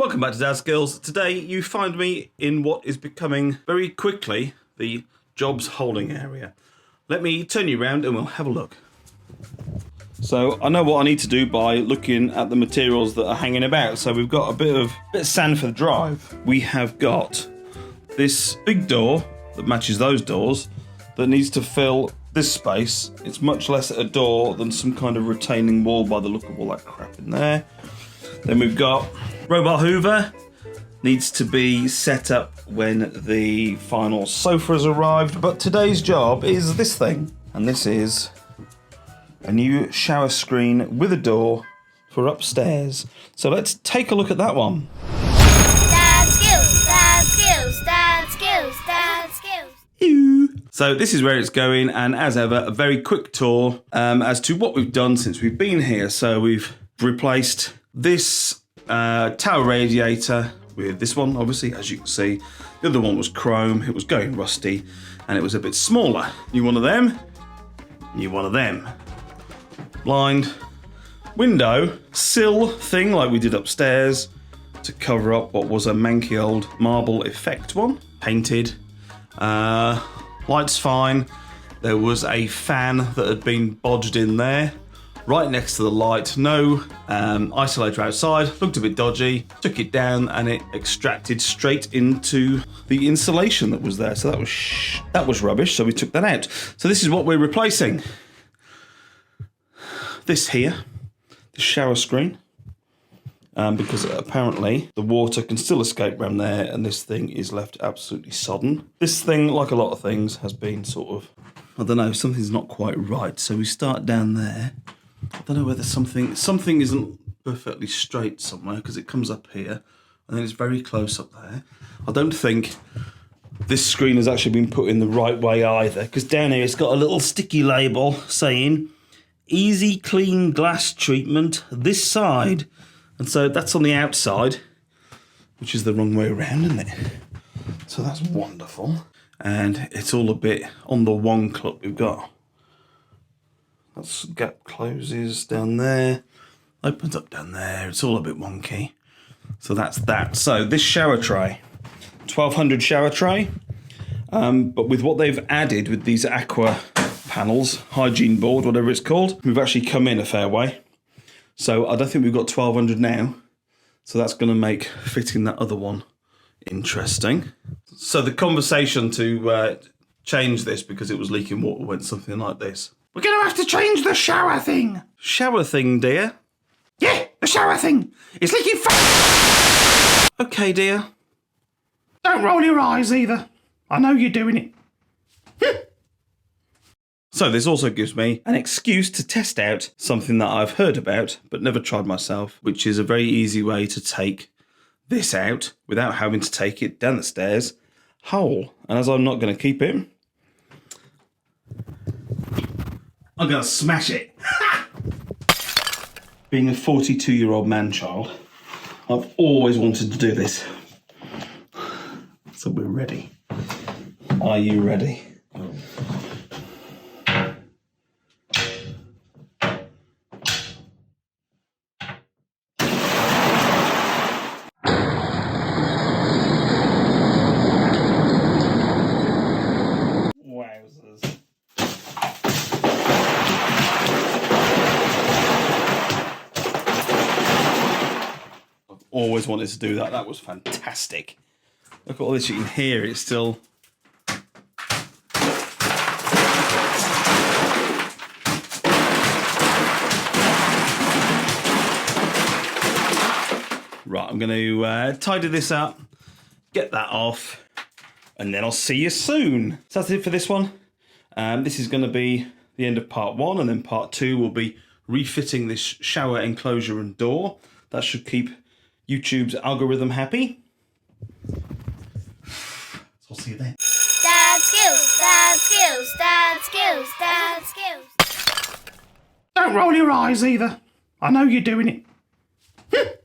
Welcome back to Dadskillz. Today you find me in what is becoming very quickly the jobs holding area. Let me turn you around and we'll have a look. So I know what I need to do by looking at the materials that are hanging about. So we've got a bit of sand for the drive. We have got this big door that matches those doors that needs to fill this space. It's much less a door than some kind of retaining wall by the look of all that crap in there. Then we've got robot hoover, needs to be set up when the final sofa has arrived, but today's job is this thing, and this is a new shower screen with a door for upstairs. So let's take a look at that one. Dadskillz, Dadskillz, Dadskillz, Dadskillz. So this is where it's going, and as ever, a very quick tour as to what we've done since we've been here. So we've replaced this tower radiator with this one, obviously, as you can see. The other one was chrome, it was going rusty, and it was a bit smaller. New one of them, new one of them. Blind, window, sill thing like we did upstairs to cover up what was a manky old marble effect one. Painted, lights fine. There was a fan that had been bodged in there, right next to the light. No isolator outside, looked a bit dodgy, took it down and it extracted straight into the insulation that was there. So that was rubbish, so we took that out. So this is what we're replacing. This here, the shower screen, because apparently the water can still escape around there and this thing is left absolutely sodden. This thing, like a lot of things, has been sort of, I don't know, something's not quite right. So we start down there. I don't know whether something isn't perfectly straight somewhere because it comes up here and then it's very close up there. I don't think this screen has actually been put in the right way either, because down here it's got a little sticky label saying easy clean glass treatment this side, and so that's on the outside, which is the wrong way around, isn't it? So that's wonderful, and it's all a bit on the wonk. Look, we've got that's gap closes down there, opens up down there. It's all a bit wonky. So that's that. So this shower tray, 1200 shower tray, but with what they've added with these aqua panels, hygiene board, whatever it's called, we've actually come in a fair way. So I don't think we've got 1200 now. So that's going to make fitting that other one interesting. So the conversation to change this because it was leaking water went something like this. We're going to have to change the shower thing. Shower thing, dear? Yeah, the shower thing. It's leaking Okay, dear. Don't roll your eyes either. I know you're doing it. So this also gives me an excuse to test out something that I've heard about but never tried myself, which is a very easy way to take this out without having to take it down the stairs whole. And as I'm not going to keep it, I'm going to smash it. Being a 42-year-old man-child, I've always wanted to do this. So we're ready. Are you ready? Wowzers. Always wanted to do that. That was fantastic. Look at all this, you can hear it still. Right, I'm going to tidy this up, get that off, and then I'll see you soon. So that's it for this one. This is going to be the end of part 1, and then part 2 will be refitting this shower enclosure and door. That should keep YouTube's algorithm happy. So I'll see you then. Dadskillz, Dadskillz, Dadskillz, Dadskillz. Don't roll your eyes either. I know you're doing it.